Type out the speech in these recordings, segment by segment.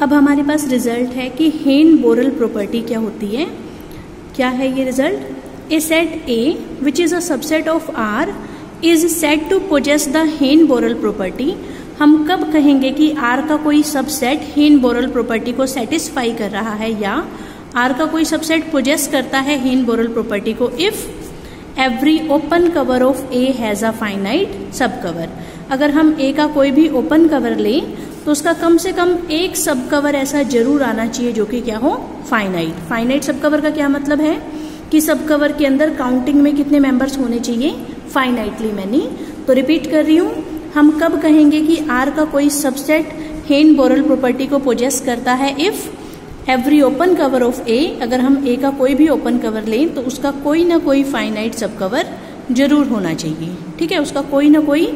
अब हमारे पास रिजल्ट है कि हेन-बोरल प्रॉपर्टी क्या होती है। क्या है ये result? A set A which is a subset of R is said to possess the Heine-Borel property. हम कब कहेंगे कि आर का कोई सबसेट हेन-बोरल प्रॉपर्टी को सेटिस्फाई कर रहा है या आर का कोई सबसेट पोजेस करता है हेन-बोरल प्रॉपर्टी को? If every open cover of A has a finite सब कवर। अगर हम ए का कोई भी ओपन कवर लें तो उसका कम से कम एक सब कवर ऐसा जरूर आना चाहिए जो कि क्या हो? फाइनाइट। फाइनाइट सब कवर का क्या मतलब है कि सब कवर के अंदर काउंटिंग में कितने मेंबर्स होने चाहिए? Finitely many. तो रिपीट कर रही हूं, हम कब कहेंगे कि आर का कोई सबसेट हेन-बोरल प्रॉपर्टी को पोजेस करता है? If every open cover of A, अगर हम ए का कोई भी ओपन कवर लें तो उसका कोई ना कोई फाइनाइट सब कवर जरूर होना चाहिए। ठीक है, उसका कोई ना कोई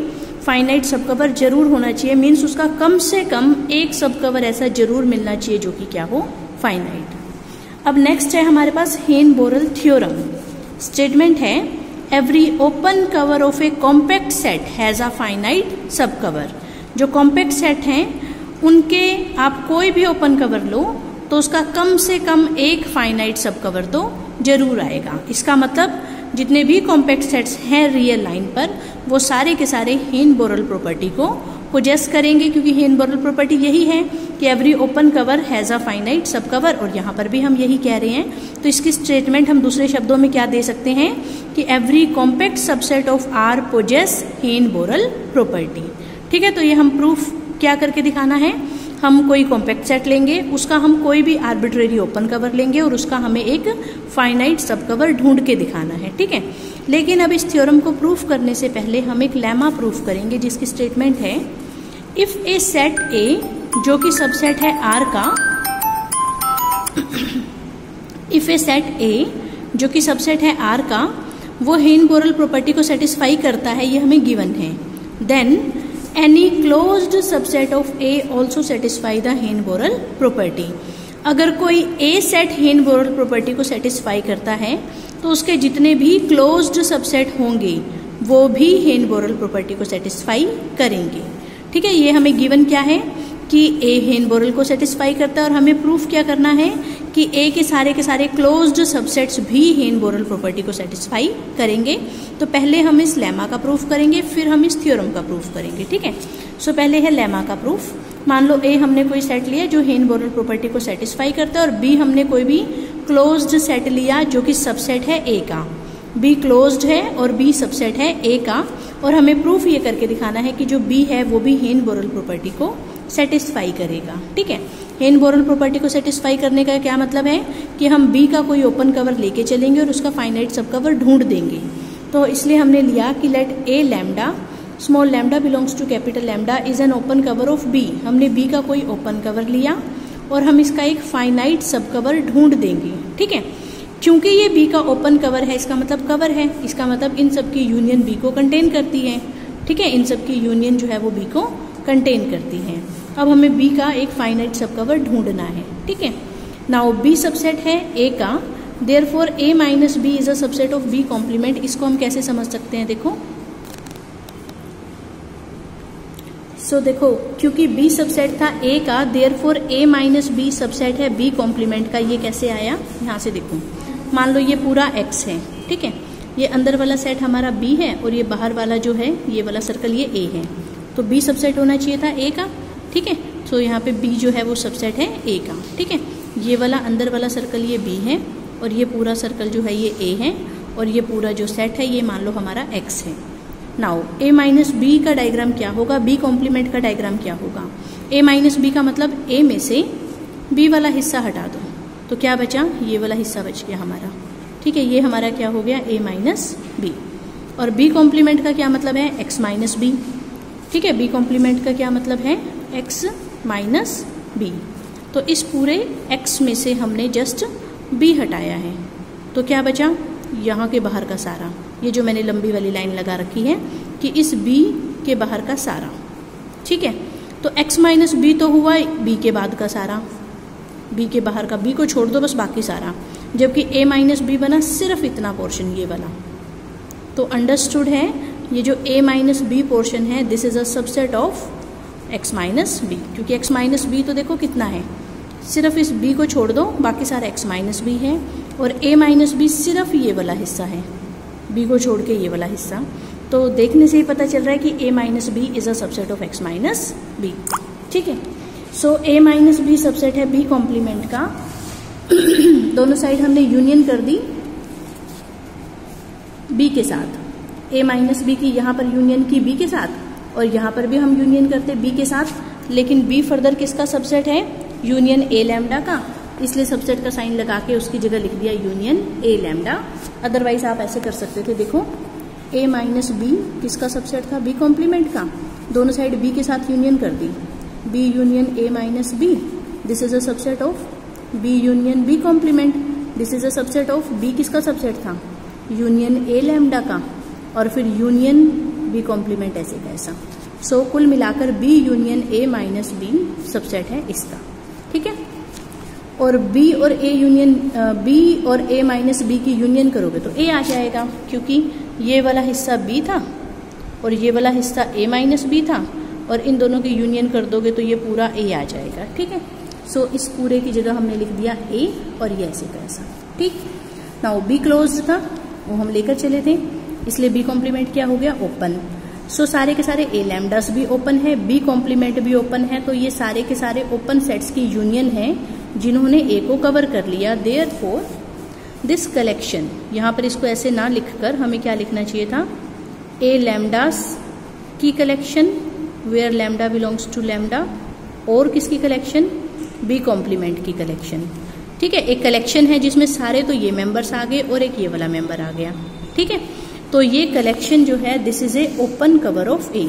फाइनाइट सब कवर जरूर होना चाहिए, मीन्स उसका कम से कम एक सब कवर ऐसा जरूर मिलना चाहिए जो कि क्या हो? फाइनाइट। अब नेक्स्ट है हमारे पास हेन-बोरल थ्योरम। स्टेटमेंट है every open cover of A compact set has a finite सब कवर। जो कॉम्पैक्ट सेट हैं उनके आप कोई भी ओपन कवर लो तो उसका कम से कम एक फाइनाइट सब कवर तो जरूर आएगा। इसका मतलब जितने भी कॉम्पैक्ट सेट्स हैं रियल लाइन पर वो सारे के सारे हेन-बोरल प्रॉपर्टी को पोजेस करेंगे, क्योंकि हेन-बोरल प्रॉपर्टी यही है कि every open cover has a finite सब कवर, और यहाँ पर भी हम यही कह रहे हैं। तो इसकी स्टेटमेंट हम दूसरे शब्दों में क्या दे सकते हैं कि every compact subset of R possess Heine-Borel property. ठीक है, तो ये हम प्रूफ क्या करके दिखाना है? हम कोई कॉम्पैक्ट सेट लेंगे, उसका हम कोई भी आर्बिट्रेरी ओपन कवर लेंगे और उसका हमें एक फाइनाइट सब कवर ढूंढ के दिखाना है। ठीक है, लेकिन अब इस थ्योरम को प्रूफ करने से पहले हम एक लेमा प्रूफ करेंगे जिसकी स्टेटमेंट है इफ ए सेट ए जो कि सबसेट है आर का, इफ ए सेट ए जो कि सबसेट है आर का वो हेन-बोरल प्रॉपर्टी को सेटिस्फाई करता है, ये हमें गिवन है, then any closed subset of A also satisfy the Heine-Borel property. अगर कोई ए सेट हेन-बोरल प्रॉपर्टी को सेटिस्फाई करता है तो उसके जितने भी क्लोज्ड सबसेट होंगे वो भी हेन-बोरल प्रॉपर्टी को सेटिस्फाई करेंगे। ठीक है, ये हमें गिवन क्या है कि ए हेन-बोरल को सेटिस्फाई करता है और हमें प्रूफ क्या करना है कि ए के सारे क्लोज्ड सबसेट्स भी हेन-बोरल प्रॉपर्टी को सेटिस्फाई करेंगे। तो पहले हम इस लेमा का प्रूफ करेंगे, फिर हम इस थ्योरम का प्रूफ करेंगे। ठीक है, सो पहले है लेमा का प्रूफ। मान लो ए हमने कोई सेट लिया जो हेन-बोरल प्रॉपर्टी को सेटिस्फाई करता है और बी हमने कोई भी क्लोज्ड सेट लिया जो कि सबसेट है ए का। बी क्लोज्ड है और बी सबसेट है ए का, और हमें प्रूफ ये करके दिखाना है कि जो बी है वो भी हेन-बोरल प्रॉपर्टी को सेटिस्फाई करेगा। ठीक है, हेन-बोरल प्रॉपर्टी को सेटिस्फाई करने का क्या मतलब है कि हम बी का कोई ओपन कवर लेके चलेंगे और उसका फाइनाइट सब कवर ढूंढ देंगे। तो इसलिए हमने लिया कि let A lambda small lambda belongs to capital lambda is an open cover of B. हमने बी का कोई ओपन कवर लिया और हम इसका एक फाइनाइट सब कवर ढूंढ देंगे। ठीक है, क्योंकि ये बी का ओपन कवर है इसका मतलब कवर है, इसका मतलब इन सब की यूनियन बी को कंटेन करती है। ठीक है, इन सब की यूनियन जो है वो बी को कंटेन करती है। अब हमें बी का एक फाइनाइट सब कवर ढूंढना है। ठीक है, नाउ बी सबसेट है ए का, therefore A minus B is a subset of B complement. इसको हम कैसे समझ सकते हैं? देखो देखो क्योंकि बी सबसेट था ए का, therefore A minus B subset है बी कॉम्प्लीमेंट का। ये कैसे आया? यहाँ से देखो, मान लो ये पूरा एक्स है। ठीक है, ये अंदर वाला सेट हमारा बी है और ये बाहर वाला जो है ये वाला सर्कल ये ए है, तो बी सबसेट होना चाहिए था ए का। ठीक है, तो यहाँ पे बी जो है वो सबसेट है ए का। ठीक है, ये वाला अंदर वाला सर्कल ये बी है और ये पूरा सर्कल जो है ये ए है और ये पूरा जो सेट है ये मान लो हमारा एक्स है। नाउ ए माइनस बी का डायग्राम क्या होगा? बी कॉम्प्लीमेंट का डायग्राम क्या होगा? ए माइनस बी का मतलब ए में से बी वाला हिस्सा हटा दो तो क्या बचा? ये वाला हिस्सा बच गया हमारा। ठीक है, ये हमारा क्या हो गया? A minus B. और बी कॉम्प्लीमेंट का क्या मतलब है? X minus B. ठीक है, बी कॉम्प्लीमेंट का क्या मतलब है? X minus B. तो इस पूरे एक्स में से हमने जस्ट बी हटाया है तो क्या बचा? यहाँ के बाहर का सारा, ये जो मैंने लंबी वाली लाइन लगा रखी है कि इस बी के बाहर का सारा। ठीक है, तो x माइनस बी तो हुआ बी के बाद का सारा, बी के बाहर का, बी को छोड़ दो बस बाकी सारा, जबकि a माइनस बी बना सिर्फ इतना पोर्शन ये वाला। तो अंडरस्टूड है ये जो a माइनस बी पोर्शन है this is a subset of x minus B, क्योंकि x माइनस बी तो देखो कितना है, सिर्फ इस b को छोड़ दो बाकी सारा x माइनस बी है, और a माइनस बी सिर्फ ये वाला हिस्सा है, b को छोड़ के ये वाला हिस्सा। तो देखने से ही पता चल रहा है कि a minus B is a subset of x minus B. ठीक है, so a minus B subset है b कॉम्प्लीमेंट का। दोनों साइड हमने यूनियन कर दी b के साथ, a माइनस बी की यहाँ पर यूनियन की b के साथ, और यहाँ पर भी हम यूनियन करते b के साथ, लेकिन b फर्दर किसका सबसेट है, यूनियन a लैम्डा का, इसलिए सबसेट का साइन लगा के उसकी जगह लिख दिया यूनियन a लैम्डा। अदरवाइज आप ऐसे कर सकते थे, देखो a माइनस बी किसका सबसेट था, b कॉम्प्लीमेंट का, दोनों साइड b के साथ यूनियन कर दी, b union a minus B, this is a subset of b union b complement, this is a subset of b किसका सबसेट था, यूनियन a लैम्डा का, और फिर यूनियन b कॉम्प्लीमेंट ऐसे कैसा। सो कुल मिलाकर b union a minus B subset है इसका। ठीक है, और b और a यूनियन b और a माइनस बी की यूनियन करोगे तो a आ जाएगा, क्योंकि ये वाला हिस्सा b था और ये वाला हिस्सा a माइनस बी था, और इन दोनों की यूनियन कर दोगे तो ये पूरा a आ जाएगा। ठीक है, सो इस पूरे की जगह हमने लिख दिया a और ये ऐसे कैसा। ठीक, नाउ b क्लोज था वो हम लेकर चले थे, इसलिए b कॉम्प्लीमेंट क्या हो गया, ओपन। सो सारे के सारे a लैम्डास भी ओपन है, b कॉम्प्लीमेंट भी ओपन है, तो ये सारे के सारे ओपन सेट्स की यूनियन है जिन्होंने a को कवर कर लिया। देयरफॉर दिस कलेक्शन, यहाँ पर इसको ऐसे ना लिखकर हमें क्या लिखना चाहिए था, a लैम्डास की collection where lambda belongs to lambda, और किसकी कलेक्शन, b कॉम्प्लीमेंट की कलेक्शन। ठीक है, एक कलेक्शन है जिसमें सारे तो ये मेंबर्स आ गए और एक ये वाला मेंबर आ गया। ठीक है, तो ये कलेक्शन जो है this is a open cover of A.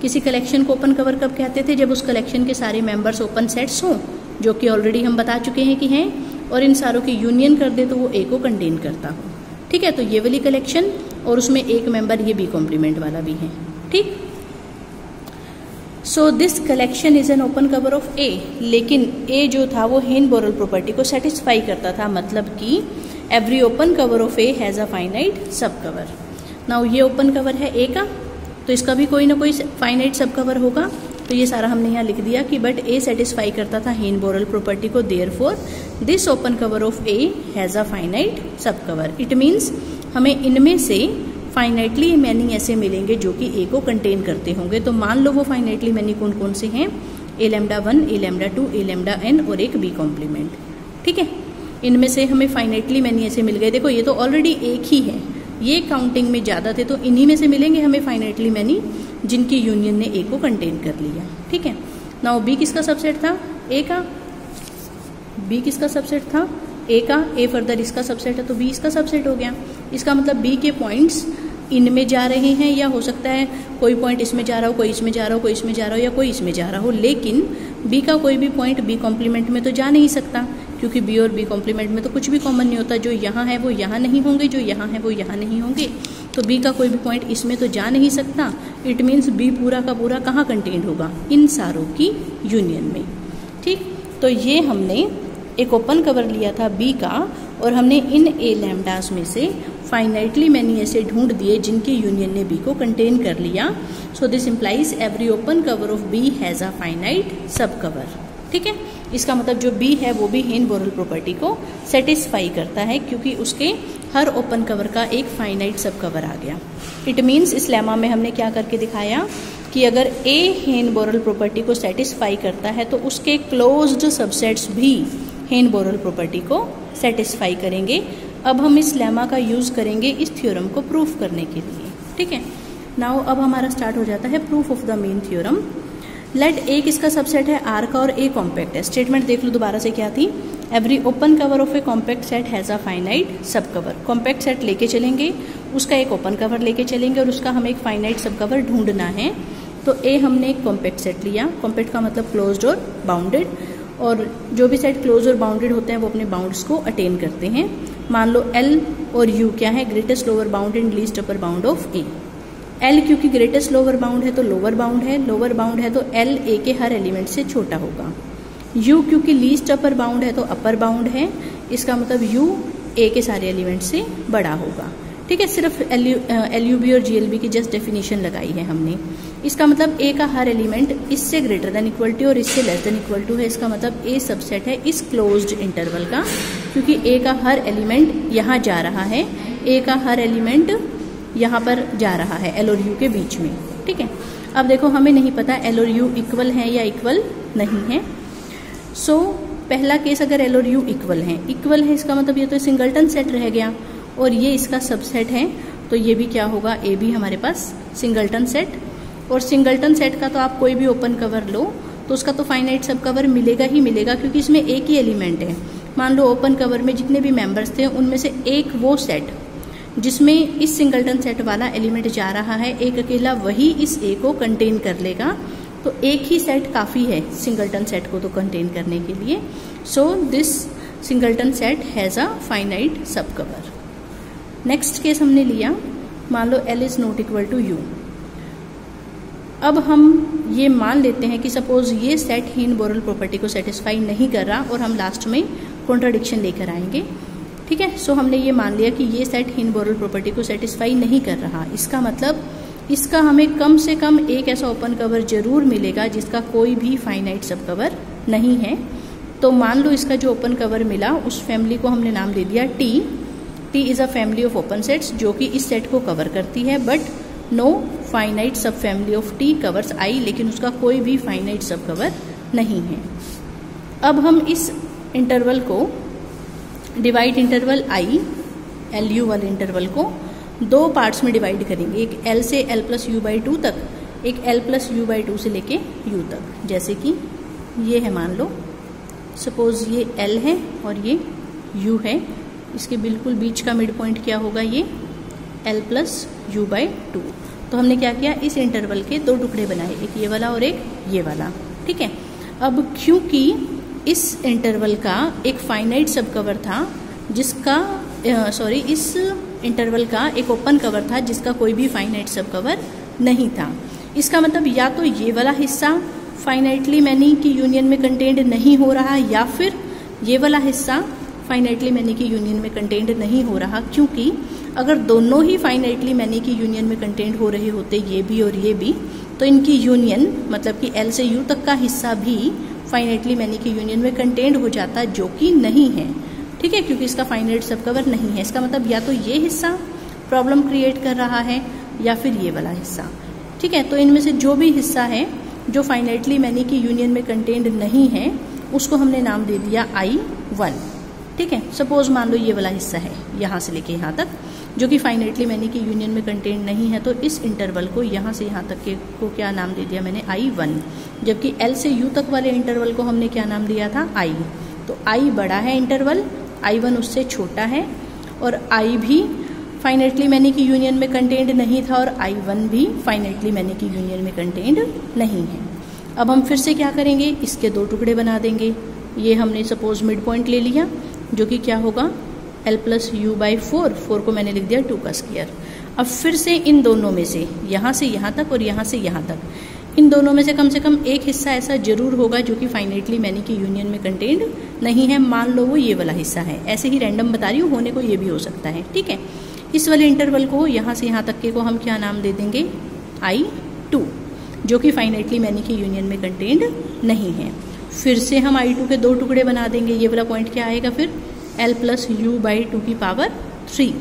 किसी कलेक्शन को ओपन कवर कब कहते थे, जब उस कलेक्शन के सारे मेंबर्स ओपन सेट्स हों, जो कि ऑलरेडी हम बता चुके हैं कि हैं, और इन सारों की यूनियन कर दे तो वो ए को कंटेन करता हो। ठीक है, तो ये वाली कलेक्शन, और उसमें एक मेंबर ये बी कॉम्प्लीमेंट वाला भी है। ठीक, so this collection is an open cover of A, लेकिन ए जो था वो हेन बोरल प्रॉपर्टी को सेटिस्फाई करता था, मतलब कि every open cover of A has a finite सब कवर। नाउ ये ओपन कवर है ए का, तो इसका भी कोई ना कोई फाइनाइट सब कवर होगा, तो ये सारा हमने यहाँ लिख दिया कि बट ए सेटिस्फाई करता था हेन बोरल प्रॉपर्टी को, therefore this open cover of A has a finite सब कवर। इट मीन्स हमें इनमें से फाइनाइटली मैनी ऐसे मिलेंगे जो कि ए को कंटेन करते होंगे। तो मान लो वो फाइनाइटली मैनी कौन कौन से हैं, ए लैम्डा 1, ए लैम्डा 2, ए लैम्डा n और एक बी कॉम्प्लीमेंट। ठीक है, इनमें से हमें फाइनाइटली मैनी ऐसे मिल गए। देखो ये तो ऑलरेडी एक ही है, ये काउंटिंग में ज़्यादा थे, तो इन्हीं में से मिलेंगे हमें फाइनाइटली मैनी जिनकी यूनियन ने ए को कंटेन कर लिया। ठीक है, नाउ बी किसका सबसेट था, ए का, बी किसका सबसेट था, ए का, ए फर्दर इसका सबसेट है तो बी इसका सबसेट हो गया। इसका मतलब बी के पॉइंट्स इनमें जा रहे हैं, या हो सकता है कोई पॉइंट इसमें जा रहा हो, कोई इसमें जा रहा हो, कोई इसमें जा रहा हो, या कोई इसमें जा रहा हो, लेकिन बी का कोई भी पॉइंट बी कॉम्प्लीमेंट में तो जा नहीं सकता, क्योंकि बी और बी कॉम्प्लीमेंट में तो कुछ भी कॉमन नहीं होता। जो यहाँ है वो यहाँ नहीं होंगे, जो यहाँ है वो यहाँ नहीं होंगे, तो बी का कोई भी पॉइंट इसमें तो जा नहीं सकता। इट मीन्स बी पूरा का पूरा कहाँ कंटेन्ड होगा, इन सारों की यूनियन में। ठीक, तो ये हमने एक ओपन कवर लिया था बी का, और हमने इन ए लैम्डास में से फाइनाइटली मैनी ऐसे ढूंढ दिए जिनकी यूनियन ने बी को कंटेन कर लिया। So this implies every open cover of B has a finite सब कवर। ठीक है, इसका मतलब जो बी है वो भी हेन बोरल प्रॉपर्टी को सेटिस्फाई करता है, क्योंकि उसके हर ओपन कवर का एक फाइनाइट सब कवर आ गया। इट मीन्स इस लेमा में हमने क्या करके दिखाया कि अगर ए हेन बोरल प्रॉपर्टी को सेटिस्फाई करता है तो उसके क्लोज्ड सबसेट्स भी हेन बोरल प्रॉपर्टी को सेटिस्फाई करेंगे। अब हम इस लेमा का यूज करेंगे इस थ्योरम को प्रूफ करने के लिए। ठीक है, नाउ अब हमारा स्टार्ट हो जाता है proof of the main theorem. Let A किसका सबसेट है, आर का, और ए कॉम्पैक्ट है। स्टेटमेंट देख लो दोबारा से क्या थी, every open cover of A compact set has a finite सब कवर। कॉम्पैक्ट सेट लेके चलेंगे, उसका एक ओपन कवर लेके चलेंगे, और उसका हमें एक फाइनाइट सब कवर ढूंढना है। तो ए हमने एक कॉम्पैक्ट सेट लिया, कॉम्पैक्ट का मतलब क्लोज्ड और बाउंडेड, और जो भी सेट क्लोज और बाउंडेड होते हैं वो अपने बाउंड्स को अटेन करते हैं। मान लो एल और यू क्या है, greatest lower bound and least upper bound of A. L क्योंकि ग्रेटेस्ट लोअर बाउंड है तो लोअर बाउंड है, लोअर बाउंड है तो एल ए के हर एलिमेंट से छोटा होगा। यू क्योंकि लीस्ट अपर बाउंड है तो अपर बाउंड है, इसका मतलब यू ए के सारे एलिमेंट से बड़ा होगा। ठीक है, सिर्फ एल यू बी और जी एल बी की जस्ट डेफिनेशन लगाई है हमने। इसका मतलब ए का हर एलिमेंट इससे ग्रेटर देन इक्वल टू और इससे लेस देन इक्वल टू है। इसका मतलब ए सबसेट है इस क्लोज्ड इंटरवल का, क्योंकि ए का हर एलिमेंट यहाँ जा रहा है, ए का हर एलिमेंट यहाँ पर जा रहा है एल और यू के बीच में। ठीक है, अब देखो हमें नहीं पता एल और यू इक्वल हैं या इक्वल नहीं है। सो पहला केस अगर एल और यू इक्वल है इसका मतलब ये तो सिंगलटन सेट रह गया और ये इसका सबसेट है, तो ये भी क्या होगा, ए भी हमारे पास सिंगलटन सेट। और सिंगलटन सेट का तो आप कोई भी ओपन कवर लो तो उसका तो फाइनाइट सब कवर मिलेगा ही मिलेगा, क्योंकि इसमें एक ही एलिमेंट है। मान लो ओपन कवर में जितने भी मेंबर्स थे उनमें से एक वो सेट जिसमें इस सिंगलटन सेट वाला एलिमेंट जा रहा है, एक अकेला वही इस ए को कंटेन कर लेगा। तो एक ही सेट काफ़ी है सिंगलटन सेट को तो कंटेन करने के लिए। So this singleton set has a finite सब कवर। नेक्स्ट केस हमने लिया, मान लो L is not equal to U. अब हम ये मान लेते हैं कि सपोज ये सेट हेन-बोरल प्रॉपर्टी को सेटिस्फाई नहीं कर रहा और हम लास्ट में कॉन्ट्राडिक्शन लेकर आएंगे। ठीक है, सो हमने ये मान लिया कि ये सेट हेन-बोरल प्रॉपर्टी को सेटिस्फाई नहीं कर रहा। इसका मतलब इसका हमें कम से कम एक ऐसा ओपन कवर जरूर मिलेगा जिसका कोई भी फाइनाइट सब कवर नहीं है। तो मान लो इसका जो ओपन कवर मिला उस फैमिली को हमने नाम दे दिया T. T is a family of open sets जो कि इस सेट को कवर करती है, बट नो फाइनाइट सब फैमिली ऑफ टी कवर्स आई, लेकिन उसका कोई भी फाइनाइट सब कवर नहीं है। अब हम इस इंटरवल को divide interval I L U वाले इंटरवल को दो पार्ट्स में डिवाइड करेंगे, एक एल से L plus you by two तक, एक L plus you by two से लेके यू तक। जैसे कि ये है, मान लो सपोज ये एल है और ये यू है, इसके बिल्कुल बीच का मिड पॉइंट क्या होगा, ये L plus you by two. तो हमने क्या किया, इस इंटरवल के दो टुकड़े बनाए, एक ये वाला और एक ये वाला। ठीक है, अब क्योंकि इस इंटरवल का एक फाइनाइट सब कवर था जिसका इस इंटरवल का एक ओपन कवर था जिसका कोई भी फाइनाइट सब कवर नहीं था। इसका मतलब या तो ये वाला हिस्सा फाइनाइटली मैनी की यूनियन में कंटेंड नहीं हो रहा, या फिर ये वाला हिस्सा फाइनाइटली मैनी की यूनियन में कंटेंड नहीं हो रहा। क्योंकि अगर दोनों ही फाइनाइटली मैनी की यूनियन में कंटेंड हो रहे होते, ये भी और ये भी, तो इनकी यूनियन मतलब कि एल से यू तक का हिस्सा भी फाइनाइटली मैनी की यूनियन में कंटेंड हो जाता, जो कि नहीं है। ठीक है, क्योंकि इसका फाइनाइट सब कवर नहीं है। इसका मतलब या तो ये हिस्सा प्रॉब्लम क्रिएट कर रहा है या फिर ये वाला हिस्सा। ठीक है, तो इनमें से जो भी हिस्सा है जो फाइनाइटली मैनी की यूनियन में कंटेंड नहीं है उसको हमने नाम दे दिया I1। ठीक है, सपोज मान लो ये वाला हिस्सा है यहाँ से लेके यहाँ तक जो कि फाइनाइटली मैनी की यूनियन में कंटेंड नहीं है, तो इस इंटरवल को यहाँ से यहाँ तक के को क्या नाम दे दिया मैंने, I1। जबकि L से U तक वाले इंटरवल को हमने क्या नाम दिया था, I। तो I बड़ा है इंटरवल, I1 उससे छोटा है, और I भी फाइनाइटली मैनी की यूनियन में कंटेंड नहीं था और I1 भी फाइनाइटली मैनी की यूनियन में कंटेंड नहीं है। अब हम फिर से क्या करेंगे, इसके दो टुकड़े बना देंगे। ये हमने सपोज मिड पॉइंट ले लिया जो कि क्या होगा, L प्लस यू बाई 4 को मैंने लिख दिया 2 का स्क्वायर। अब फिर से इन दोनों में से यहाँ तक और यहाँ से यहाँ तक, इन दोनों में से कम एक हिस्सा ऐसा जरूर होगा जो कि फाइनाइटली मैनी की यूनियन में कंटेंड नहीं है। मान लो वो ये वाला हिस्सा है, ऐसे ही रैंडम बता रही हूँ, होने को ये भी हो सकता है। ठीक है, इस वाले इंटरवल को यहाँ से यहाँ तक के को हम क्या नाम दे देंगे, I2, जो कि फाइनाइटली मैनी की यूनियन में कंटेंड नहीं है। फिर से हम I2 के दो टुकड़े बना देंगे। ये वाला पॉइंट क्या आएगा फिर, L प्लस यू बाई 2 की पावर 3।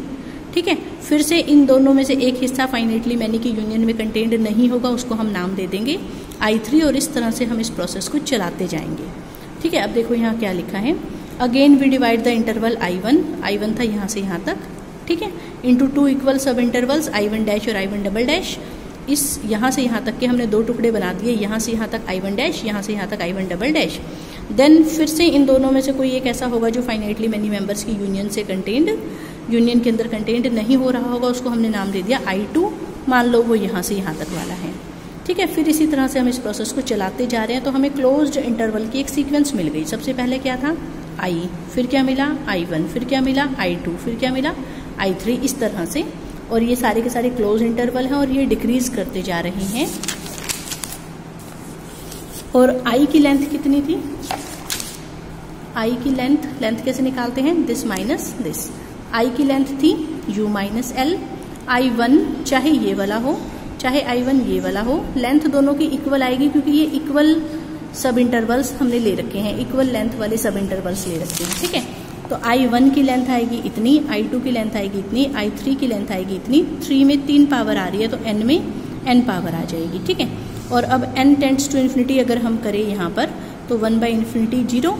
ठीक है, फिर से इन दोनों में से एक हिस्सा फाइनाइटली मैनी की यूनियन में कंटेंड नहीं होगा, उसको हम नाम दे देंगे I3, और इस तरह से हम इस प्रोसेस को चलाते जाएंगे। ठीक है, अब देखो यहाँ क्या लिखा है, again we divide the interval I1 था यहाँ से यहाँ तक, ठीक है, into 2 equal sub intervals I1 dash और I1 डबल डैश। इस यहाँ से यहाँ तक के हमने दो टुकड़े बना दिए, यहाँ से यहाँ तक I1 डैश, यहाँ से यहाँ तक I1 डबल डैश। देन फिर से इन दोनों में से कोई एक ऐसा होगा जो फाइनाइटली मैनी मेंबर्स की यूनियन से कंटेंड, यूनियन के अंदर कंटेंट नहीं हो रहा होगा, उसको हमने नाम दे दिया I2। मान लो वो यहाँ से यहाँ तक वाला है। ठीक है, फिर इसी तरह से हम इस प्रोसेस को चलाते जा रहे हैं। तो हमें क्लोज्ड इंटरवल की एक सीक्वेंस मिल गई। सबसे पहले क्या था, I, फिर क्या मिला I1, फिर क्या मिला I2, फिर क्या मिला I3, इस तरह से। और ये सारे के सारे क्लोज इंटरवल हैं और ये डिक्रीज करते जा रहे हैं। और I की लेंथ कितनी थी, I की लेंथ कैसे निकालते हैं, दिस माइनस दिस। I की लेंथ थी U माइनस L। I1 चाहे ये वाला हो चाहे I1 ये वाला हो, लेंथ दोनों की इक्वल आएगी क्योंकि ये इक्वल सब इंटरवल्स हमने ले रखे हैं, इक्वल लेंथ वाले सब इंटरवल्स ले रखे हैं, ठीक है। तो I1 की लेंथ आएगी इतनी, I2 की लेंथ आएगी इतनी, I3 की लेंथ आएगी इतनी, 3 में 3 पावर आ रही है तो n में n पावर आ जाएगी, ठीक है। और अब n टेंड्स टू इन्फिनिटी अगर हम करें यहाँ पर तो 1/∞ 0,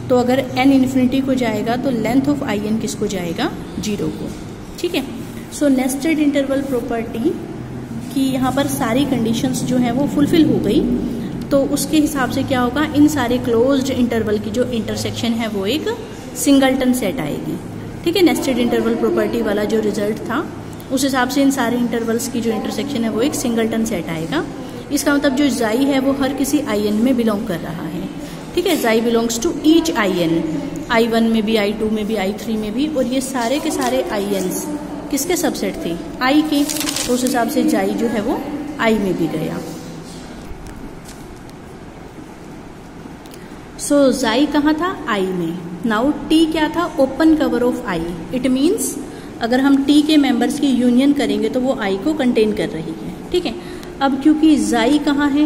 तो अगर n इन्फिनिटी को जाएगा तो लेंथ ऑफ In किसको जाएगा, 0 को, ठीक है। सो नेस्टेड इंटरवल प्रॉपर्टी की यहाँ पर सारी कंडीशंस जो है वो फुलफिल हो गई, तो उसके हिसाब से क्या होगा, इन सारे क्लोज्ड इंटरवल की जो इंटरसेक्शन है वो एक सिंगलटन सेट आएगी, ठीक है। नेस्टेड इंटरवल प्रॉपर्टी वाला जो रिजल्ट था उस हिसाब से इन सारे इंटरवल्स की जो इंटरसेक्शन है वो एक सिंगलटन सेट आएगा। इसका मतलब जो जाई है वो हर किसी In में बिलोंग कर रहा है, ठीक है। जाई belongs to each In, I1 में भी, I2 में भी, I3 में भी, और ये सारे के सारे Ins किसके सबसेट थे, I के, तो उस हिसाब से जाई जो है वो I में भी गया। सो जाई कहाँ था, I में। नाउ T क्या था, open cover of I, it means अगर हम T के मेंबर्स की यूनियन करेंगे तो वो I को कंटेन कर रही है, ठीक है। अब क्योंकि जाई कहाँ है,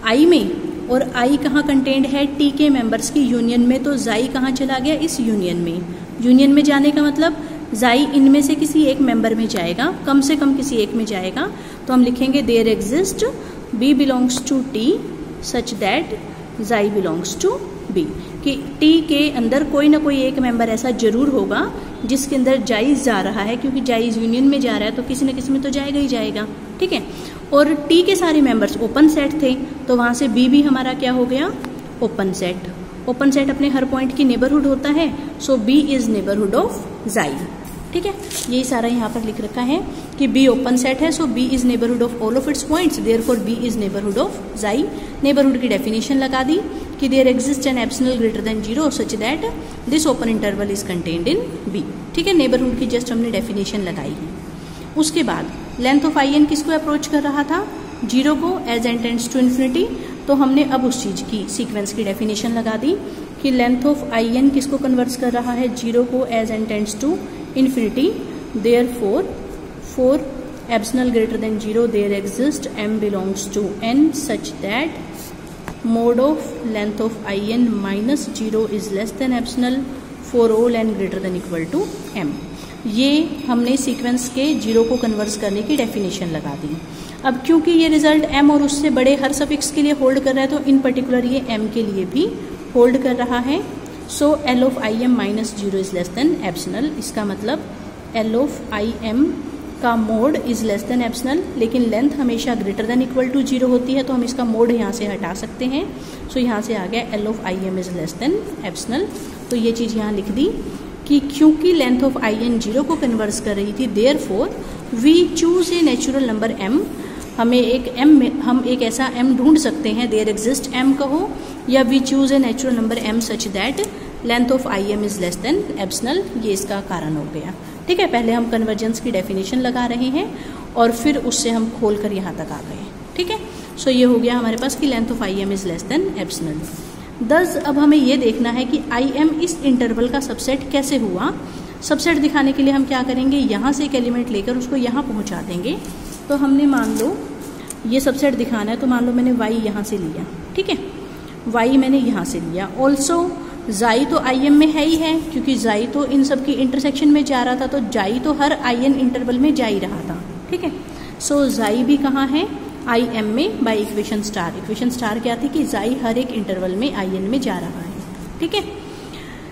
I में, और I कहाँ कंटेन्ड है, T के मेंबर्स की यूनियन में, तो जाई कहाँ चला गया, इस यूनियन में। यूनियन में जाने का मतलब जाई इनमें से किसी एक मेंबर में जाएगा, कम से कम किसी एक में जाएगा, तो हम लिखेंगे there exist B belongs to T such that xi belongs to B, कि T के अंदर कोई ना कोई एक मेंबर ऐसा जरूर होगा जिसके अंदर जाई जा रहा है, क्योंकि जाई यूनियन में जा रहा है तो किसी न किसी में तो जाएगा ही जाएगा, ठीक है। और T के सारे मेंबर्स ओपन सेट थे तो वहां से B भी हमारा क्या हो गया, ओपन सेट। ओपन सेट अपने हर पॉइंट की नेबरहुड होता है, so B is neighbourhood of जाई, ठीक है। यही सारा यहाँ पर लिख रखा है कि B ओपन सेट है, so B is neighbourhood of all of its points, therefore B is neighbourhood of xi. Neighbourhood की डेफिनेशन लगा दी कि there exist an epsilon greater than 0 such that this open interval is contained in B, ठीक है। Neighbourhood की just हमने definition लगाई है। उसके बाद लेंथ ऑफ In किसको अप्रोच कर रहा था, 0 को, as n tends to infinity, तो हमने अब उस चीज की सीक्वेंस की डेफिनेशन लगा दी कि लेंथ ऑफ In किसको कन्वर्ट्स कर रहा है, 0 को, as n tends to infinity, therefore for epsilon greater than 0 there exist m belongs to n such that mod of length of In minus 0 is less than epsilon for all n greater than equal to m। ये हमने sequence के 0 को converse करने की definition लगा दी। अब क्योंकि ये रिजल्ट m और उससे बड़े हर सफिक्स के लिए होल्ड कर रहा है, तो इन पर्टिकुलर ये m के लिए भी होल्ड कर रहा है। सो L of im minus 0 is less than epsilon, इसका मतलब L of im का mode is less than epsilon, लेकिन लेंथ हमेशा ग्रेटर देन इक्वल टू 0 होती है, तो हम इसका मोड यहाँ से हटा सकते हैं। सो यहाँ से आ गया L of im is less than epsilon. तो ये चीज़ यहाँ लिख दी कि क्योंकि लेंथ ऑफ In 0 को कन्वर्स कर रही थी, therefore we choose a natural number m, हम एक ऐसा m ढूंढ सकते हैं, देयर एग्जिस्ट m कहो, या we choose a natural number m such that length of im is less than epsilon. ये इसका कारण हो गया, ठीक है। पहले हम कन्वर्जेंस की डेफिनेशन लगा रहे हैं और फिर उससे हम खोल कर यहाँ तक आ गए, ठीक है। सो ये हो गया हमारे पास कि length of im is less than epsilon. दस अब हमें ये देखना है कि im इस इंटरवल का सबसेट कैसे हुआ। सबसेट दिखाने के लिए हम क्या करेंगे, यहाँ से एक एलिमेंट लेकर उसको यहाँ पहुँचा देंगे। तो हमने मान लो ये सबसेट दिखाना है, तो मान लो मैंने y यहाँ से लिया, ठीक है, y मैंने यहाँ से लिया। ऑल्सो जाई तो im में है ही है, क्योंकि जाई तो इन सब की इंटरसेक्शन में जा रहा था, तो जाई तो हर in इंटरवल में जा ही रहा था, ठीक है। सो जाई भी कहाँ है, im में, by equation star. Equation star क्या थी कि जाई हर एक इंटरवल में in में जा रहा है, ठीक है।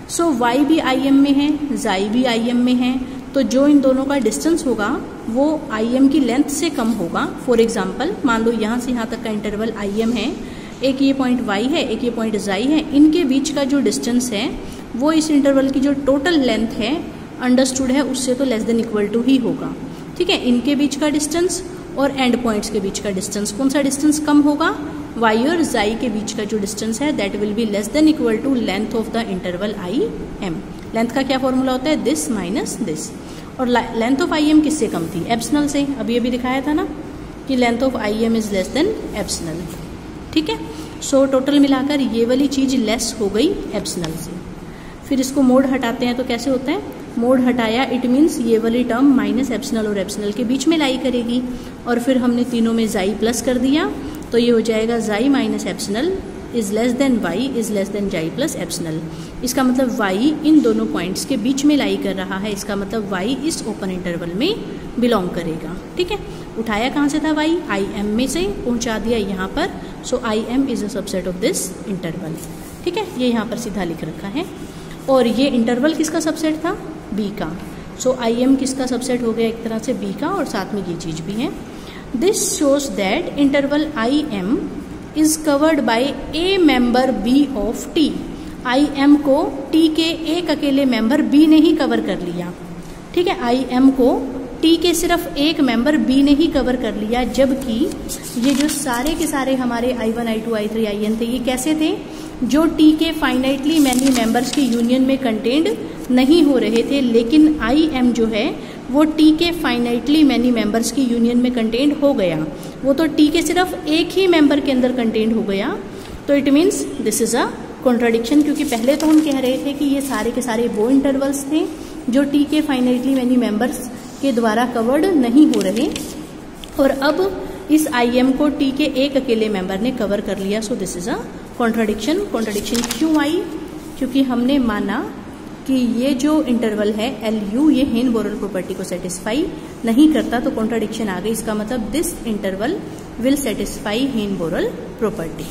सो y भी im में है, जाई भी im में है, तो जो इन दोनों का डिस्टेंस होगा वो im की लेंथ से कम होगा। फॉर एग्जाम्पल मान लो यहाँ से यहाँ तक का इंटरवल im है, एक ये पॉइंट y है, एक ये पॉइंट जाई है, इनके बीच का जो डिस्टेंस है वो इस इंटरवल की जो टोटल लेंथ है अंडरस्टूड है उससे तो लेस देन इक्वल टू ही होगा, ठीक है। इनके बीच का डिस्टेंस और एंड पॉइंट्स के बीच का डिस्टेंस, कौन सा डिस्टेंस कम होगा, y और जाई के बीच का जो डिस्टेंस है that will be less than equal to length of the interval im। Length का क्या फॉर्मूला होता है, दिस माइनस दिस। और लेंथ ऑफ im किससे कम थी, एप्सिलॉन से। अभी अभी दिखाया था ना कि length of im is less than epsilon, ठीक है। सो टोटल मिलाकर ये वाली चीज लेस हो गई एप्सिलॉन से। फिर इसको मोड हटाते हैं तो कैसे होता है, मोड हटाया, इट मीन्स ये वाली टर्म माइनस एप्सिलॉन और एप्सिलॉन के बीच में लाई करेगी, और फिर हमने तीनों में जाई प्लस कर दिया, तो ये हो जाएगा xi minus epsilon is less than y is less than xi plus epsilon. इसका मतलब वाई इन दोनों पॉइंट्स के बीच में लाई कर रहा है, इसका मतलब वाई इस ओपन इंटरवल में बिलोंग करेगा। ठीक है, उठाया कहाँ से था वाई, आई एम में से पहुंचा दिया यहाँ पर, so I M is a subset of this interval. ठीक है, ये यहाँ पर सीधा लिख रखा है। और ये इंटरवल किसका सबसेट था, बी का, सो आई एम किसका सबसेट हो गया, एक तरह से बी का, और साथ में ये चीज भी है। This shows that interval I M is covered by a member B of T. I M को टी के एक अकेले मेंबर बी ने ही कवर कर लिया। ठीक है, आई एम को टी के सिर्फ एक मेंबर बी ने ही कवर कर लिया, जबकि ये जो सारे के सारे हमारे I1, I2, I3, IN थे, ये कैसे थे, जो टी के फाइनाइटली मैनी मेंबर्स के यूनियन में कंटेन्ड नहीं हो रहे थे, लेकिन आई एम जो है वो टी के फाइनाइटली मैनी मेंबर्स की यूनियन में कंटेन्ड हो गया, वो तो टी के सिर्फ एक ही मेंबर के अंदर कंटेन्ड हो गया। तो it means this is a contradiction, क्योंकि पहले तो हम कह रहे थे कि ये सारे के सारे वो इंटरवल्स थे जो टी के फाइनाइटली मैनी मेंबर्स के द्वारा कवर्ड नहीं हो रहे, और अब इस आई एम को टी के एक अकेले मेंबर ने कवर कर लिया, so this is a contradiction. Contradiction क्यों आई, क्योंकि हमने माना कि ये जो इंटरवल है एल यू, ये हेन बोरेल प्रॉपर्टी को सेटिस्फाई नहीं करता, तो कॉन्ट्राडिक्शन आ गई। इसका मतलब दिस इंटरवल विल सेटिस्फाई हेन बोरेल प्रॉपर्टी।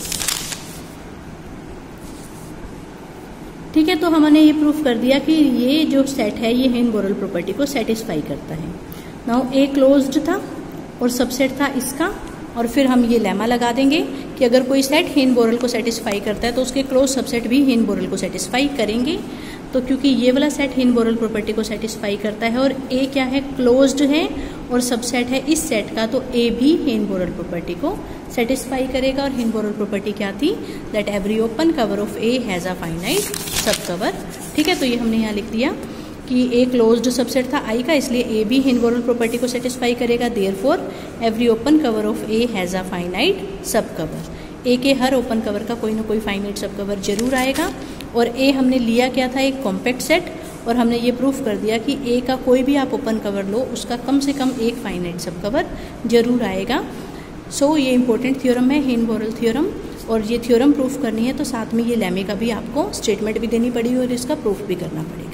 ठीक है, तो हमने ये प्रूफ कर दिया कि ये जो सेट है ये हेन बोरेल प्रॉपर्टी को सेटिस्फाई करता है। नाउ ए क्लोज्ड था और सबसेट था इसका, और फिर हम ये लेमा लगा देंगे कि अगर कोई सेट हेन बोरेल को सेटिस्फाई करता है तो उसके क्लोज सबसेट भी हेन बोरेल को सेटिस्फाई करेंगे। तो क्योंकि ये वाला सेट हेन बोरेल प्रॉपर्टी को सेटिस्फाई करता है और ए क्या है, क्लोज्ड है और सबसेट है इस सेट का, तो ए भी हेन बोरेल प्रॉपर्टी को सेटिस्फाई करेगा। और हेन बोरेल प्रॉपर्टी क्या थी, that every open cover of A has a finite सब कवर। ठीक है, तो ये हमने यहाँ लिख दिया कि ए क्लोज्ड सबसेट था आई का, इसलिए ए भी हेन बोरेल प्रॉपर्टी को सेटिस्फाई करेगा। Therefore every open cover of A has a finite सब कवर। ए के हर ओपन कवर का कोई ना कोई फाइनाइट सब कवर जरूर आएगा। और ए हमने लिया क्या था, एक कॉम्पैक्ट सेट, और हमने ये प्रूफ कर दिया कि ए का कोई भी आप ओपन कवर लो उसका कम से कम एक फाइनाइट सब कवर जरूर आएगा। सो ये इंपॉर्टेंट थ्योरम है हेन बोरेल थ्योरम, और ये थ्योरम प्रूफ करनी है तो साथ में ये लेमे का भी आपको स्टेटमेंट भी देनी पड़ेगी और इसका प्रूफ भी करना पड़ेगा।